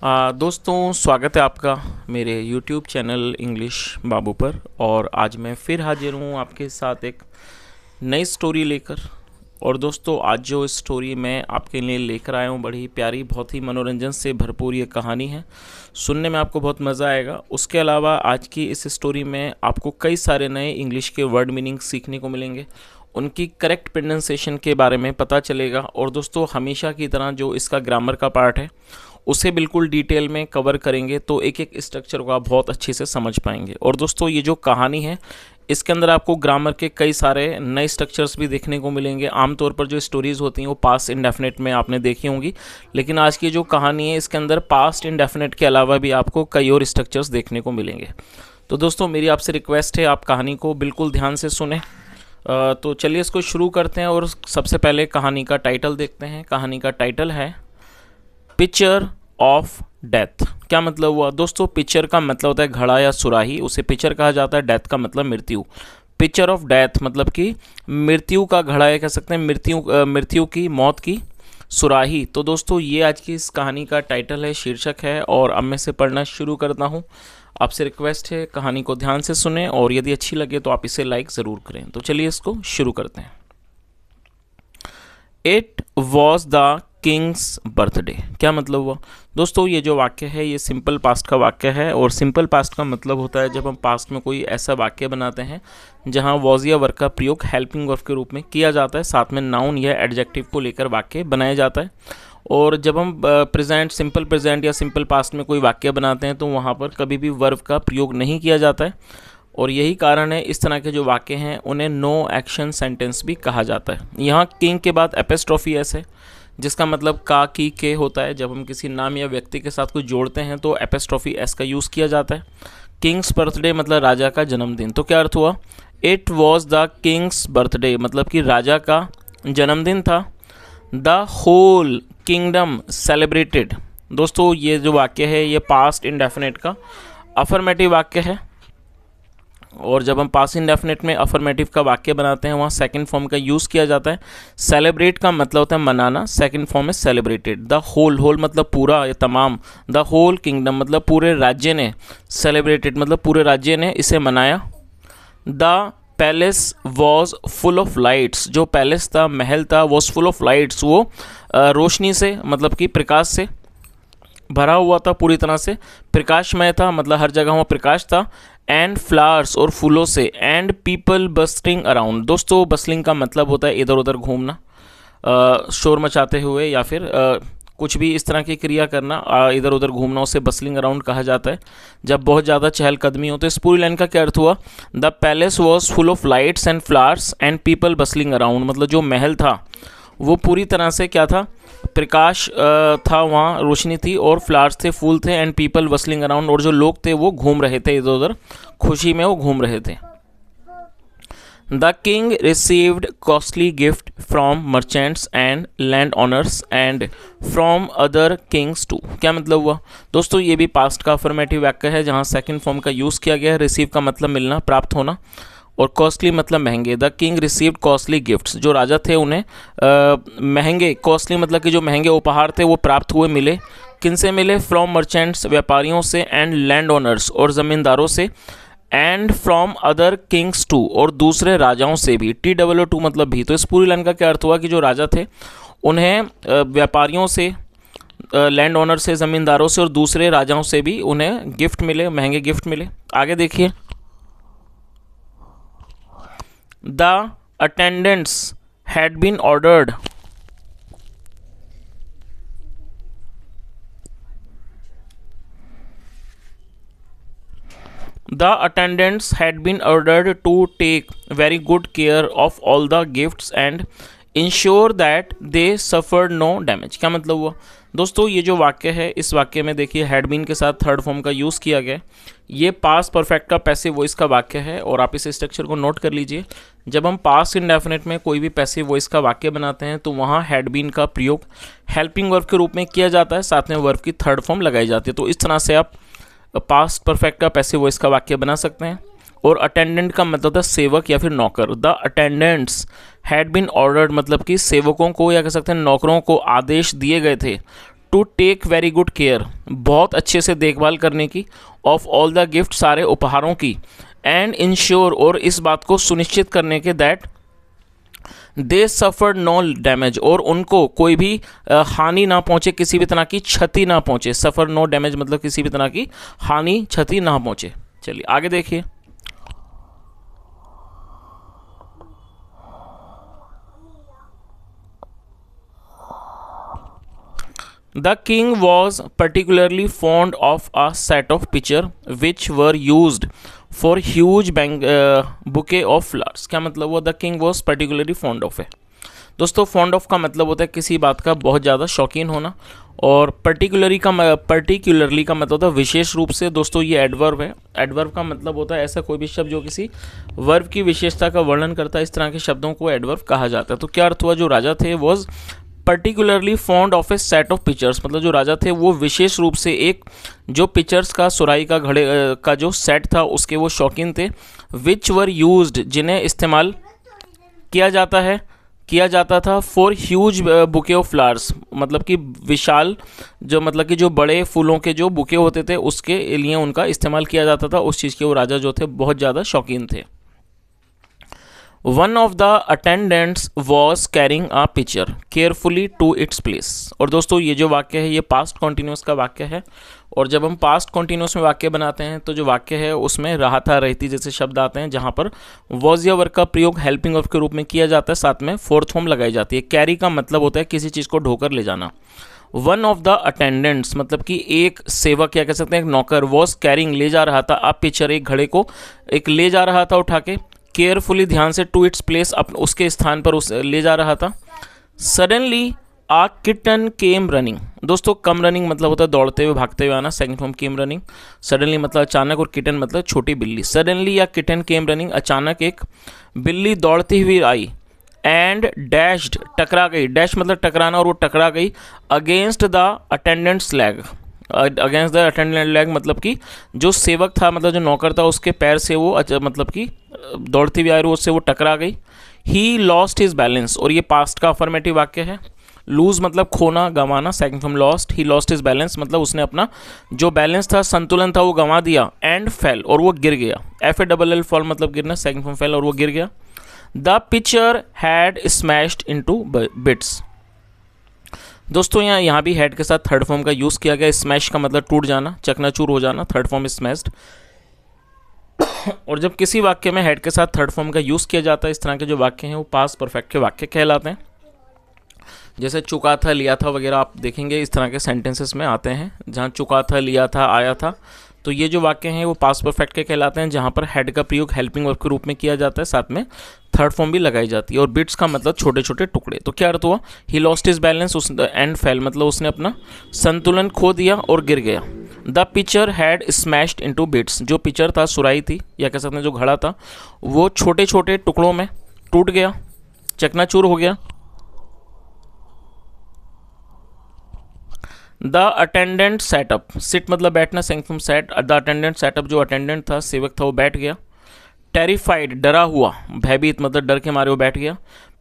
दोस्तों, स्वागत है आपका मेरे YouTube चैनल इंग्लिश बाबू पर। और आज मैं फिर हाजिर हूँ आपके साथ एक नई स्टोरी लेकर। और दोस्तों, आज जो स्टोरी मैं आपके लिए लेकर आया हूँ बड़ी प्यारी, बहुत ही मनोरंजन से भरपूर ये कहानी है। सुनने में आपको बहुत मज़ा आएगा। उसके अलावा आज की इस स्टोरी में आपको कई सारे नए इंग्लिश के वर्ड मीनिंग सीखने को मिलेंगे, उनकी करेक्ट प्रोनाउंसिएशन के बारे में पता चलेगा। और दोस्तों, हमेशा की तरह जो इसका ग्रामर का पार्ट है उसे बिल्कुल डिटेल में कवर करेंगे, तो एक एक स्ट्रक्चर को आप बहुत अच्छे से समझ पाएंगे। और दोस्तों, ये जो कहानी है इसके अंदर आपको ग्रामर के कई सारे नए स्ट्रक्चर्स भी देखने को मिलेंगे। आमतौर पर जो स्टोरीज़ होती हैं वो पास्ट इंडेफिनिट में आपने देखी होंगी, लेकिन आज की जो कहानी है इसके अंदर पास्ट इंडेफिनिट के अलावा भी आपको कई और स्ट्रक्चर्स देखने को मिलेंगे। तो दोस्तों, मेरी आपसे रिक्वेस्ट है आप कहानी को बिल्कुल ध्यान से सुने। तो चलिए इसको शुरू करते हैं। और सबसे पहले कहानी का टाइटल देखते हैं। कहानी का टाइटल है पिक्चर ऑफ डेथ। क्या मतलब हुआ दोस्तों? पिक्चर का मतलब होता है घड़ा या सुराही, उसे पिक्चर कहा जाता है। डेथ का मतलब मृत्यु। पिक्चर ऑफ डेथ मतलब कि मृत्यु का घड़ा, या कह सकते हैं मृत्यु की, मौत की सुराही। तो दोस्तों, ये आज की इस कहानी का टाइटल है, शीर्षक है। और अब मैं इसे पढ़ना शुरू करता हूँ। आपसे रिक्वेस्ट है कहानी को ध्यान से सुने, और यदि अच्छी लगे तो आप इसे लाइक ज़रूर करें। तो चलिए इसको शुरू करते हैं। It was the king's birthday. क्या मतलब हुआ दोस्तों? ये जो वाक्य है ये सिंपल पास्ट का वाक्य है। और सिंपल पास्ट का मतलब होता है जब हम पास्ट में कोई ऐसा वाक्य बनाते हैं जहां वॉज या वर्ब का प्रयोग हेल्पिंग वर्ब के रूप में किया जाता है, साथ में नाउन या एडजेक्टिव को लेकर वाक्य बनाया जाता है। और जब हम प्रेजेंट, सिंपल प्रेजेंट या सिंपल पास्ट में कोई वाक्य बनाते हैं तो वहाँ पर कभी भी वर्ब का प्रयोग नहीं किया जाता है। और यही कारण है इस तरह के जो वाक्य हैं उन्हें नो एक्शन सेंटेंस भी कहा जाता है। यहाँ किंग के बाद एपिस्ट्रोफी एस है, जिसका मतलब का, की, के होता है। जब हम किसी नाम या व्यक्ति के साथ कुछ जोड़ते हैं तो एपिस्ट्रोफी एस का यूज़ किया जाता है। किंग्स बर्थडे मतलब राजा का जन्मदिन। तो क्या अर्थ हुआ? It was the king's birthday मतलब कि राजा का जन्मदिन था। The whole kingdom celebrated. दोस्तों, ये जो वाक्य है ये पास्ट इंडेफिनिट का अफर्मेटिव वाक्य है। और जब हम पास्ट इंडेफिनिट में अफर्मेटिव का वाक्य बनाते हैं वहाँ सेकंड फॉर्म का यूज़ किया जाता है। सेलिब्रेट का मतलब होता है मनाना, सेकंड फॉर्म है सेलिब्रेटेड। द होल, होल मतलब पूरा या तमाम। द होल किंगडम मतलब पूरे राज्य ने, सेलिब्रेटेड मतलब पूरे राज्य ने इसे मनाया। The palace was full of lights. जो पैलेस था, महल था, वॉज फुल ऑफ लाइट्स, वो रोशनी से मतलब कि प्रकाश से भरा हुआ था, पूरी तरह से प्रकाशमय था, मतलब हर जगह वहाँ प्रकाश था। एंड फ्लावर्स और फूलों से। And people bustling around. दोस्तों, बस्लिंग का मतलब होता है इधर उधर घूमना, शोर मचाते हुए, या फिर कुछ भी इस तरह की क्रिया करना, इधर उधर घूमना, उसे बस्लिंग अराउंड कहा जाता है जब बहुत ज़्यादा चहलकदमी हो। तो इस पूरी लाइन का क्या अर्थ हुआ? The palace was full of lights and flowers and people bustling around. मतलब जो महल था वो पूरी तरह से क्या था? प्रकाश था, वहाँ रोशनी थी, और फ्लावर्स थे, फूल थे, एंड पीपल बस्लिंग अराउंड, और जो लोग थे वो घूम रहे थे इधर उधर, खुशी में वो घूम रहे थे। The king received costly gift from merchants and land owners and from other kings too. क्या मतलब हुआ दोस्तों? ये भी पास्ट का अफर्मेटिव वाक्य है जहाँ सेकंड फॉर्म का यूज़ किया गया है। रिसीव का मतलब मिलना, प्राप्त होना, और कॉस्टली मतलब महंगे। The king received costly gifts. जो राजा थे उन्हें महंगे, कॉस्टली मतलब कि जो महंगे उपहार थे वो प्राप्त हुए, मिले। किन से मिले? फ्रॉम मर्चेंट्स, व्यापारियों से, एंड लैंड ओनर्स, और ज़मींदारों से, and from other kings too, और दूसरे राजाओं से भी। TWO2 मतलब भी। तो इस पूरी लाइन का क्या अर्थ हुआ कि जो राजा थे उन्हें व्यापारियों से, लैंड ओनर से, ज़मींदारों से, और दूसरे राजाओं से भी उन्हें गिफ्ट मिले, महंगे गिफ्ट मिले। आगे देखिए। The attendants had been ordered to take very good care of all the gifts and ensure that they suffered no damage। क्या मतलब हुआ दोस्तों? ये जो वाक्य है इस वाक्य में देखिए हैड बीन के साथ थर्ड फॉर्म का यूज़ किया गया। ये पास्ट परफेक्ट का पैसिव वॉइस का वाक्य है, और आप इस स्ट्रक्चर को नोट कर लीजिए। जब हम पास्ट इंडेफिनिट में कोई भी पैसिव वॉइस का वाक्य बनाते हैं तो वहाँ हैड बीन का प्रयोग हेल्पिंग वर्ब के रूप में किया जाता है, साथ में वर्ब की थर्ड फॉर्म लगाई जाती है। तो इस तरह से आप पास्ट परफेक्ट का पैसिव वॉइस का वाक्य बना सकते हैं। और अटेंडेंट का मतलब होता है सेवक या फिर नौकर। The attendants had been ordered मतलब कि सेवकों को, या कह सकते हैं नौकरों को आदेश दिए गए थे to take very good care, बहुत अच्छे से देखभाल करने की, ऑफ ऑल द गिफ्ट, सारे उपहारों की, एंड इंश्योर, और इस बात को सुनिश्चित करने के, that they suffered no damage, और उनको कोई भी हानि ना पहुंचे, किसी भी तरह की क्षति ना पहुंचे। सफर नो डैमेज मतलब किसी भी तरह की हानि क्षति ना पहुंचे। चलिए आगे देखिए। The king was particularly fond of a set of pictures which were used for huge bouquet of flowers। क्या मतलब हुआ? The king was particularly fond of है। दोस्तों fond of का मतलब होता है किसी बात का बहुत ज़्यादा शौकीन होना, और particularly का मतलब होता है विशेष रूप से। दोस्तों ये एडवर्ब है। एडवर्ब का मतलब होता है ऐसा कोई भी शब्द जो किसी वर्ब की विशेषता का वर्णन करता है, इस तरह के शब्दों को एडवर्ब कहा जाता है। तो क्या अर्थ हुआ? जो राजा थे was particularly fond of A set of pictures, मतलब जो राजा थे वो विशेष रूप से एक जो पिक्चर्स का, सुराही का घड़े का जो सेट था उसके वो शौकीन थे। विच वर यूज्ड, जिन्हें इस्तेमाल किया जाता था for huge bouquet of flowers, मतलब कि विशाल जो बड़े फूलों के जो बुके होते थे उसके लिए उनका इस्तेमाल किया जाता था। उस चीज़ के वो राजा जो थे बहुत ज़्यादा शौकीन थे। One of the attendants was carrying a picture carefully to its place. और दोस्तों ये जो वाक्य है ये पास्ट कॉन्टिन्यूस का वाक्य है, और जब हम पास्ट कॉन्टिन्यूस में वाक्य बनाते हैं तो जो वाक्य है उसमें रहा था, रहती जैसे शब्द आते हैं, जहाँ पर वॉज या वर्ग का प्रयोग हेल्पिंग वर्ब के रूप में किया जाता है, साथ में फोर्थ फॉर्म लगाई जाती है। कैरी का मतलब होता है किसी चीज़ को ढोकर ले जाना। वन ऑफ द अटेंडेंट्स मतलब कि एक सेवक, क्या कह सकते हैं, एक नौकर, वॉज कैरिंग ले जा रहा था, अब पिक्चर एक घड़े को एक ले जा रहा था उठा के, केयरफुली ध्यान से, टू इट्स प्लेस उसके स्थान पर उस ले जा रहा था। सडनली आ किटन केम रनिंग। दोस्तों कम रनिंग मतलब होता है दौड़ते हुए भागते हुए आना, second form came running. Suddenly मतलब अचानक, और किटन मतलब छोटी बिल्ली। सडनली या किटन केम रनिंग, अचानक एक बिल्ली दौड़ती हुई आई। एंड डैश्ड टकरा गई, डैश मतलब टकराना, और वो टकरा गई against the attendants leg. Against the attendant leg मतलब कि जो सेवक था, मतलब जो नौकर था, उसके पैर से वो मतलब कि दौड़ती हुई आई और उससे वो टकरा गई। ही लॉस्ट हिज बैलेंस, और ये पास्ट का अफर्मेटिव वाक्य है। लूज मतलब खोना, गंवाना, second from lost. He lost his balance मतलब उसने अपना जो बैलेंस था, संतुलन था, वो गंवा दिया। एंड फेल, और वो गिर गया। FALL फॉल मतलब गिरना, सेकंड फ्रॉम फेल, और वो गिर गया। The picture had smashed into bits. दोस्तों यहाँ भी हेड के साथ थर्ड फॉर्म का यूज़ किया गया। स्मैश का मतलब टूट जाना, चकनाचूर हो जाना, थर्ड फॉर्म स्मैश्ड। और जब किसी वाक्य में हेड के साथ थर्ड फॉर्म का यूज़ किया जाता है, इस तरह के जो वाक्य हैं वो पास्ट परफेक्ट के वाक्य कहलाते हैं। जैसे चुका था, लिया था वगैरह आप देखेंगे इस तरह के सेंटेंसेस में आते हैं, जहाँ चुका था, लिया था, आया था। तो ये जो वाक्य हैं वो पास्ट परफेक्ट के कहलाते हैं, जहाँ पर हेड का प्रयोग हेल्पिंग वर्ब के रूप में किया जाता है, साथ में थर्ड फॉर्म भी लगाई जाती है। और बिट्स का मतलब छोटे छोटे टुकड़े। तो क्या अर्थ हुआ? ही lost his balance and fail मतलब उसने अपना संतुलन खो दिया और गिर गया। The picture had smashed into bits, जो पिक्चर था, सुराही थी, या कह सकते हैं जो घड़ा था, वो छोटे छोटे टुकड़ों में टूट गया, चकनाचूर हो गया। द अटेंडेंट सेटअप, सिट मतलब बैठना, second form set. The attendant setup, जो अटेंडेंट था, सेवक था, वो बैठ गया। टेरिफाइड डरा हुआ, भयभीत मतलब डर के मारे वो बैठ गया।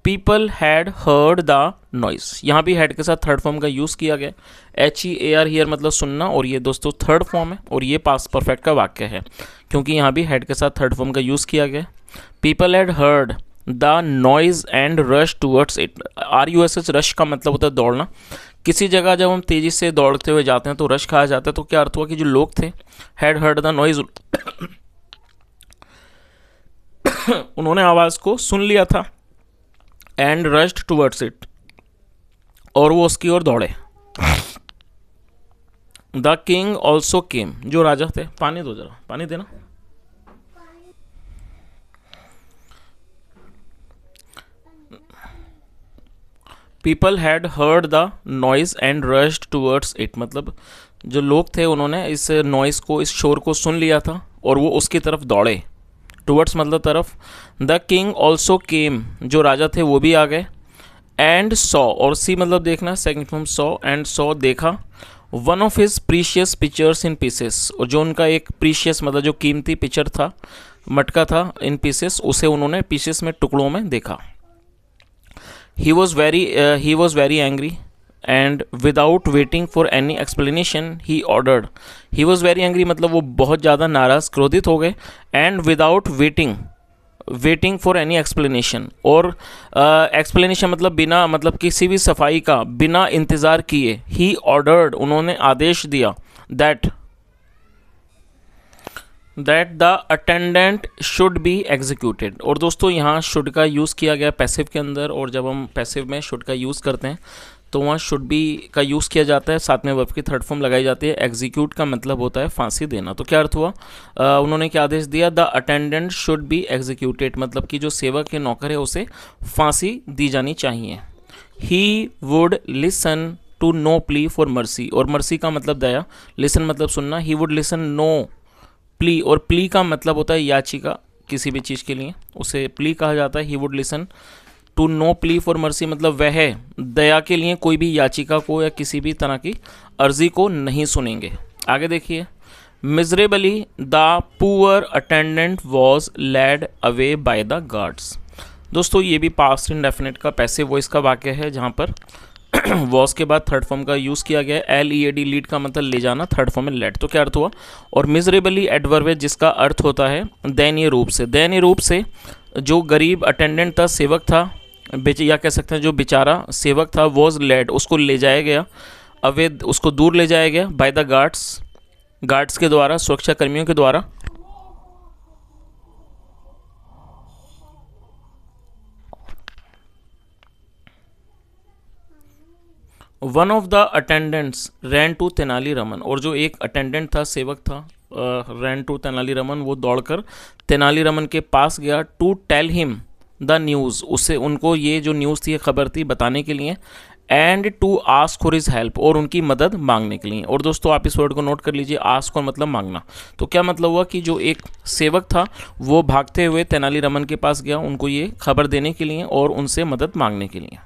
People had heard the noise, यहाँ भी हेड के साथ थर्ड फॉर्म का यूज़ किया गया। HEAR हियर मतलब सुनना, और ये दोस्तों थर्ड फॉर्म है, और ये पास्ट परफेक्ट का वाक्य है क्योंकि यहाँ भी हेड के साथ थर्ड फॉर्म का यूज़ किया गया। People had heard the noise and rush towards it. RUSH rush का मतलब होता है दौड़ना। किसी जगह जब हम तेज़ी से दौड़ते हुए जाते हैं तो रश कहा जाता है। तो क्या अर्थ हुआ कि जो लोग थे, हैड हर्ड द नॉइज, उन्होंने आवाज़ को सुन लिया था। एंड रश्ड टूवर्ड्स इट, और वो उसकी ओर दौड़े। द किंग ऑल्सो केम, जो राजा थे, पानी दो जरा, पानी देना। People had heard the noise and rushed towards it, मतलब जो लोग थे उन्होंने इस नॉइज को, इस शोर को सुन लिया था और वो उसकी तरफ दौड़े। टूवर्ड्स मतलब तरफ। द किंग ऑल्सो केम, जो राजा थे वो भी आ गए। एंड सॉ, और सी मतलब देखना, second form saw. And saw देखा। One of his precious pictures in pieces, और जो उनका एक प्रीशियस मतलब जो कीमती पिक्चर था, मटका था, इन पीसेस, उसे उन्होंने पीसेस में, टुकड़ों में देखा। He was very angry, and without waiting for any explanation he ordered, he was very angry मतलब वो बहुत ज़्यादा नाराज़ क्रोधित हो गए, and without waiting for any explanation, और एक्सप्लेनेशन मतलब बिना मतलब किसी भी सफाई का बिना इंतज़ार किए, ही ऑर्डर्ड उन्होंने आदेश दिया, that the attendant should be executed. और दोस्तों यहाँ शुड का यूज़ किया गया पैसिव के अंदर, और जब हम पैसिव में शुड का यूज़ करते हैं तो वहाँ शुड बी का यूज़ किया जाता है, साथ में वर्ब की थर्ड फॉर्म लगाई जाती है। एग्जीक्यूट का मतलब होता है फांसी देना। तो क्या अर्थ हुआ, उन्होंने क्या आदेश दिया, the attendant should be executed, मतलब कि जो सेवक है नौकर है उसे फांसी दी जानी चाहिए। He would listen to no plea for mercy, और मर्सी का मतलब दया, लिसन मतलब सुनना, he would listen no plea, और प्ली का मतलब होता है याचिका किसी भी चीज़ के लिए, उसे प्ली कहा जाता है। He would listen to no plea for mercy मतलब वह दया के लिए कोई भी याचिका को या किसी भी तरह की अर्जी को नहीं सुनेंगे। आगे देखिए, miserably the poor attendant was led away by the guards. दोस्तों ये भी पास्ट इंडेफिनिट का पैसिव वॉइस का वाक्य है, जहाँ पर वॉस के बाद थर्ड फॉर्म का यूज़ किया गया है। LEAD लीड का मतलब ले जाना, थर्ड फॉर्म में लेड। तो क्या अर्थ हुआ, और मिजरेबली एडवर्ब है जिसका अर्थ होता है दयनीय रूप से। दयनीय रूप से जो गरीब अटेंडेंट था, सेवक था, या कह सकते हैं जो बेचारा सेवक था, वॉज लेड उसको ले जाया गया, अवे उसको दूर ले जाया गया, बाय द गार्ड्स के द्वारा, सुरक्षा कर्मियों के द्वारा। One of the attendants ran to Tenali Raman, और जो एक अटेंडेंट था, सेवक था, रैन टू तेनाली रमन, वो दौड़कर तेनाली रमन के पास गया, to tell him the news, उससे उनको ये जो न्यूज़ थी, खबर थी, बताने के लिए, and to ask for his help, और उनकी मदद मांगने के लिए। और दोस्तों आप इस वर्ड को नोट कर लीजिए, आस्क और मतलब मांगना। तो क्या मतलब हुआ कि जो एक सेवक था वो भागते हुए तेनाली रमन के पास गया, उनको ये खबर देने के लिए और उनसे मदद मांगने के लिए।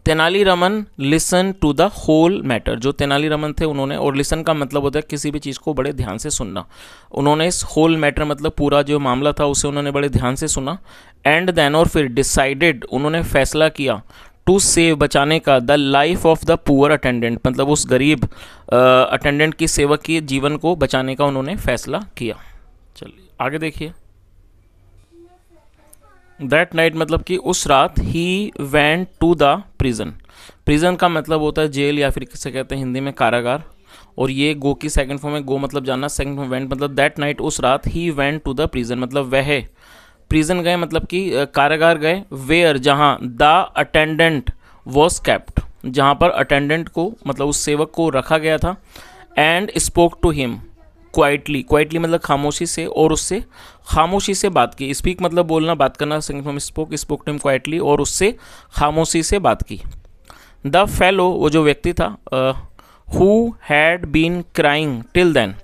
Tenaliraman listen to the whole matter, जो तेनालीरामन थे उन्होंने, और लिसन का मतलब होता है किसी भी चीज़ को बड़े ध्यान से सुनना, उन्होंने इस होल मैटर मतलब पूरा जो मामला था उसे उन्होंने बड़े ध्यान से सुना। एंड देन और फिर डिसाइडेड उन्होंने फैसला किया, टू सेव बचाने का, the life of the poor attendant मतलब उस गरीब अटेंडेंट की, सेवक की जीवन को बचाने का उन्होंने फैसला किया। चलिए आगे देखिए, दैट नाइट मतलब कि उस रात, he went to the prison. Prison का मतलब होता है जेल, या फिर किसे कहते हैं हिंदी में कारागार, और ये गो की सेकंड फॉर्म है, गो मतलब जाना, सेकंड फॉर्म वेंट मतलब दैट नाइट उस रात, he went to the prison मतलब वह प्रिजन गए मतलब कि कारागार गए, वेयर जहाँ, द अटेंडेंट वॉज केप्ट जहाँ पर अटेंडेंट को मतलब उस सेवक को रखा गया था, and spoke to him quietly, quietly मतलब खामोशी से, और उससे खामोशी से बात की। स्पीक मतलब बोलना, बात करना, second form spoke, spoke to him quietly, और उससे खामोशी से बात की। द फेलो वो जो व्यक्ति था, who had been crying till then,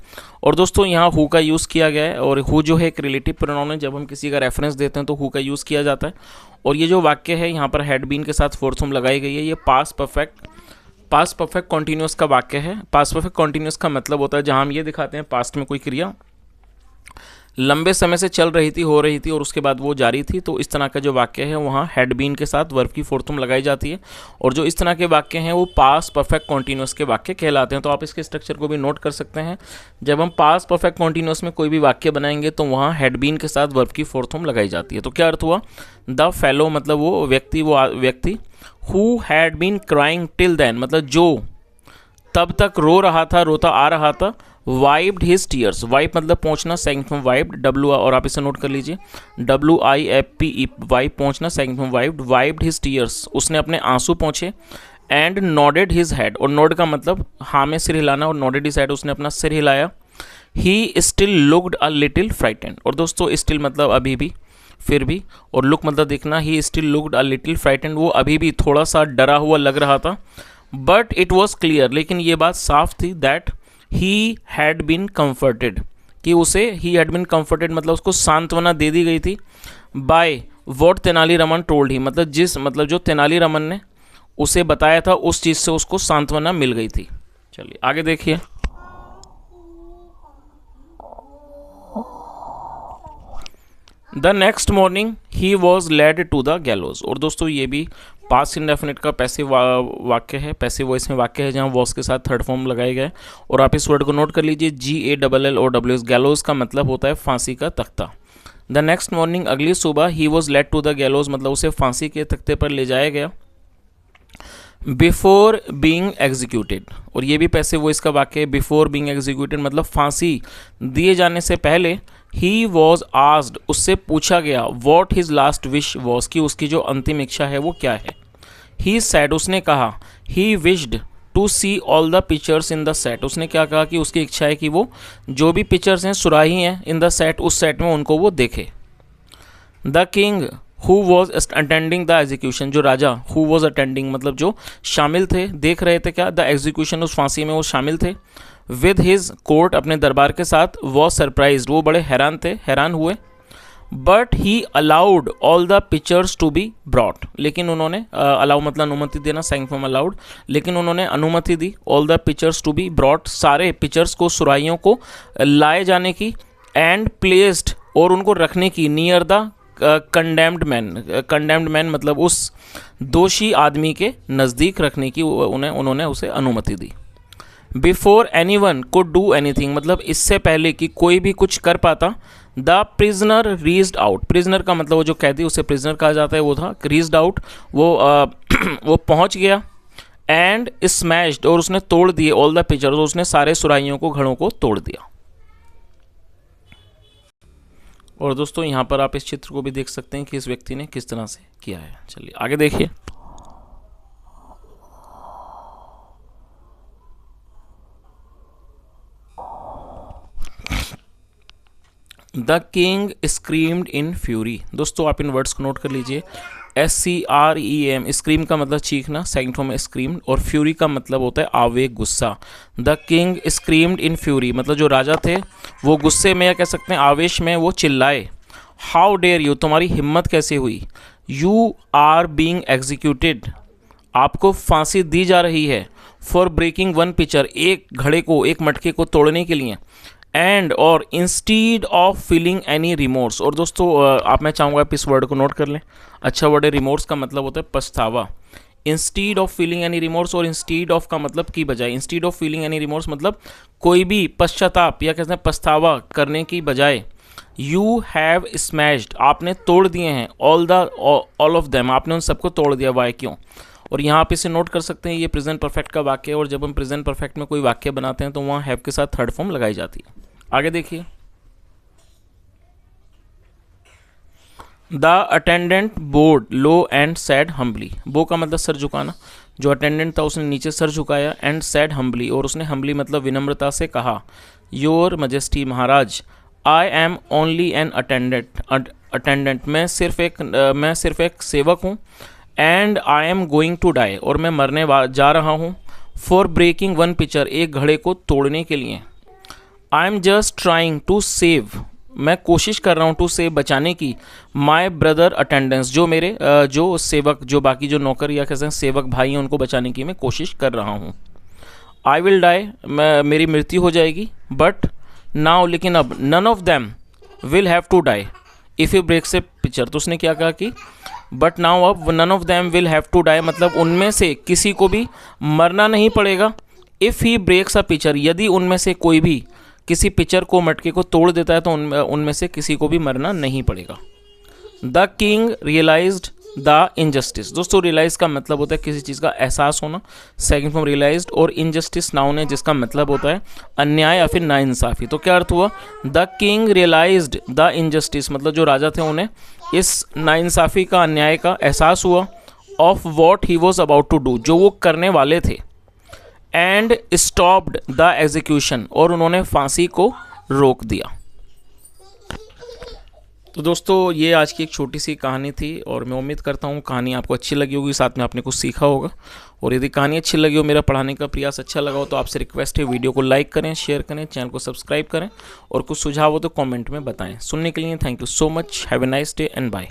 और दोस्तों यहाँ हु का यूज़ किया गया है, और हु जो है एक रिलेटिव प्रोनाउन है, जब हम किसी का रेफरेंस देते हैं तो हु का यूज़ किया जाता है। और ये जो वाक्य है यहाँ पर हैड बीन के साथ फोर्थ फॉर्म लगाई गई है, ये पास्ट परफेक्ट कॉन्टिन्यूस का वाक्य है। पास्ट परफेक्ट कॉन्टिन्यूस का मतलब होता है जहाँ हम ये दिखाते हैं पास्ट में कोई क्रिया लंबे समय से चल रही थी, हो रही थी, और उसके बाद वो जारी थी, तो इस तरह का जो वाक्य है वहाँ हैड बीन के साथ वर्ब की फोर्थ फॉर्म लगाई जाती है, और जो इस तरह के वाक्य हैं वो पास्ट परफेक्ट कॉन्टिन्यूस के वाक्य कहलाते हैं। तो आप इसके स्ट्रक्चर को भी नोट कर सकते हैं, जब हम पास्ट परफेक्ट कॉन्टिन्यूस में कोई भी वाक्य बनाएंगे तो वहाँ हैड बीन के साथ वर्ब की फोर्थ फॉर्म लगाई जाती है। तो क्या अर्थ हुआ, द फेलो मतलब वो व्यक्ति, who had been crying till then मतलब जो तब तक रो रहा था, रोता आ रहा था, वाइप्ड हिज टीयर्स, वाइप मतलब पहुंचना, सेकंड फॉर्म वाइप्ड, डब्ल्यू, और आप इसे नोट कर लीजिए, WIPE, वाइप पहुंचना, second form wiped his tears, उसने अपने आंसू पहुंचे, एंड नॉडेड हिज हेड, और नॉड का मतलब हाँ में सिर हिलाना, और नॉडेड हिज हेड उसने अपना सिर हिलाया। He still looked a little frightened, और दोस्तों स्टिल मतलब अभी भी, फिर भी, और लुक मतलब देखना, he still looked a little frightened, वो अभी भी थोड़ा सा डरा हुआ लग रहा था। बट इट वॉज क्लियर, लेकिन ये बात साफ थी, that he had been comforted, कि उसे ही हैड बीन कम्फर्टेड मतलब उसको सांत्वना दे दी गई थी, by what Tenali Raman told he मतलब जो तेनालीरामन ने उसे बताया था उस चीज़ से उसको सांत्वना मिल गई थी। चलिए आगे देखिए, the next morning he was led to the gallows. और दोस्तों ये भी पास्ट इंडेफिनिट का पैसिव वाक्य है, पैसिव वॉइस में वाक्य है जहाँ वॉस के साथ थर्ड फॉर्म लगाए गए। और आप इस वर्ड को नोट कर लीजिए, GALLOWS। गैलोज का मतलब होता है फांसी का तख्ता। द नेक्स्ट मॉर्निंग, अगली सुबह, he was led to the gallows मतलब उसे फांसी के तख्ते पर ले जाया गया। बिफोर बीइंग एग्जीक्यूटेड, और ये भी पैसिव वॉइस का वाक्य है। बिफोर बीइंग एग्जीक्यूटेड मतलब फांसी दिए जाने से पहले। ही वॉज आस्ड, उससे पूछा गया, what his last wish was, कि उसकी जो अंतिम इच्छा है वो क्या है। ही सैड, उसने कहा, he wished to see all the pictures in the set, उसने क्या कहा कि उसकी इच्छा है कि वो जो भी पिक्चर्स हैं, सुराही हैं इन द सेट, उस सेट में उनको वो देखे। The king who was attending the execution, जो राजा, हु वॉज अटेंडिंग मतलब जो शामिल थे, देख रहे थे क्या, द एग्जीक्यूशन, उस फांसी में वो शामिल थे। विद हिज कोर्ट, अपने दरबार के साथ, वॉज सरप्राइज्ड, वो बड़े हैरान थे, हैरान हुए। But he allowed all the pictures to be brought, लेकिन उन्होंने अलाउ मतलब अनुमति देना, सेकंड फॉर्म अलाउड, लेकिन उन्होंने अनुमति दी all the pictures to be brought, सारे पिक्चर्स को, सुराहियों को लाए जाने की। एंड प्लेस्ड, और उनको रखने की, नियर द कंडेम्ड मैन मतलब उस दोषी आदमी के नज़दीक रखने की उन्होंने उसे अनुमति दी। Before anyone could do anything मतलब इससे पहले कि कोई भी कुछ कर पाता। The prisoner reached out, prisoner का मतलब वो जो कैदी, उसे प्रिजनर कहा जाता है, वो था रीज्ड आउट, वो पहुंच गया। एंड स्मैश्ड, और उसने तोड़ दिए ऑल द पिक्चर्स, उसने सारे सुराहियों को, घड़ों को तोड़ दिया। और दोस्तों यहाँ पर आप इस चित्र को भी देख सकते हैं कि इस व्यक्ति ने किस तरह से किया है। चलिए आगे देखिए। The king screamed in fury, दोस्तों आप इन वर्ड्स को नोट कर लीजिए। SCREAM, स्क्रीम का मतलब चीखना, सेकंड फॉर्म में स्क्रीम, और फ्यूरी का मतलब होता है आवेग, गुस्सा। The king screamed in fury मतलब जो राजा थे वो गुस्से में, या कह सकते हैं आवेश में, वो चिल्लाए। हाउ डेयर यू, तुम्हारी हिम्मत कैसे हुई। यू आर बीइंग एग्जीक्यूटेड, आपको फांसी दी जा रही है। फॉर ब्रेकिंग वन पिक्चर, एक घड़े को, एक मटके को तोड़ने के लिए। एंड और instead of feeling any remorse, और दोस्तों आप, मैं चाहूँगा आप इस वर्ड को नोट कर लें, अच्छा वर्ड है। रिमोर्स का मतलब होता है पछतावा। Instead of feeling any remorse, और इंस्टीड ऑफ का मतलब की बजाय, instead of feeling any remorse मतलब कोई भी पश्चाताप या कहते हैं पछतावा करने की बजाय। यू हैव स्मैश्ड, आपने तोड़ दिए हैं, ऑल ऑफ देम, आपने उन सबको तोड़ दिया। वाई, क्यों। और यहाँ आप इसे नोट कर सकते हैं, ये प्रेजेंट परफेक्ट का वाक्य है, और जब हम प्रेजेंट परफेक्ट में कोई वाक्य बनाते हैं तो वहाँ हैव के साथ थर्ड फॉर्म लगाई जाती है। आगे देखिए। The attendant bowed low and said humbly, bow का मतलब सर झुकाना, जो अटेंडेंट था उसने नीचे सर झुकाया। एंड सैड हम्बली, और उसने हम्बली मतलब विनम्रता से कहा, योर मजेस्टी, महाराज, I am only an attendant, मैं सिर्फ एक सेवक हूँ। And I am going to die, और मैं मरने जा रहा हूँ। फॉर ब्रेकिंग वन पिक्चर, एक घड़े को तोड़ने के लिए। I am just trying to save, मैं कोशिश कर रहा हूँ, टू सेव बचाने की, माई ब्रदर अटेंडेंस, जो मेरे जो सेवक, जो बाकी जो नौकर या कैसे सेवक भाई हैं उनको बचाने की मैं कोशिश कर रहा हूँ। आई विल डाई, मेरी मृत्यु हो जाएगी। बट नाउ, लेकिन अब, none of them will have to die if you break से पिक्चर, तो उसने क्या कहा कि बट नाउ अब none of them will have to die मतलब उनमें से किसी को भी मरना नहीं पड़ेगा। If he breaks a picture, यदि उनमें से कोई भी किसी पिक्चर को, मटके को तोड़ देता है तो उनमें से किसी को भी मरना नहीं पड़ेगा। The king realized the injustice, दोस्तों रियलाइज का मतलब होता है किसी चीज़ का एहसास होना, सेकंड फॉर्म रियलाइज्ड, और इनजस्टिस नाउन है जिसका मतलब होता है अन्याय या फिर नाइंसाफ़ी। तो क्या अर्थ हुआ, the king realized the injustice मतलब जो राजा थे उन्हें इस नाइंसाफ़ी का, अन्याय का एहसास हुआ। Of what he was about to do, जो वो करने वाले थे। एंड स्टॉप्ड द एग्जीक्यूशन, और उन्होंने फांसी को रोक दिया। तो दोस्तों ये आज की एक छोटी सी कहानी थी, और मैं उम्मीद करता हूँ कहानी आपको अच्छी लगी होगी, साथ में आपने कुछ सीखा होगा। और यदि कहानी अच्छी लगी हो, मेरा पढ़ाने का प्रयास अच्छा लगा हो, तो आपसे रिक्वेस्ट है वीडियो को लाइक करें, शेयर करें, चैनल को सब्सक्राइब करें, और कुछ सुझाव हो तो कमेंट में बताएं। सुनने के लिए thank you so much, have a nice day and bye.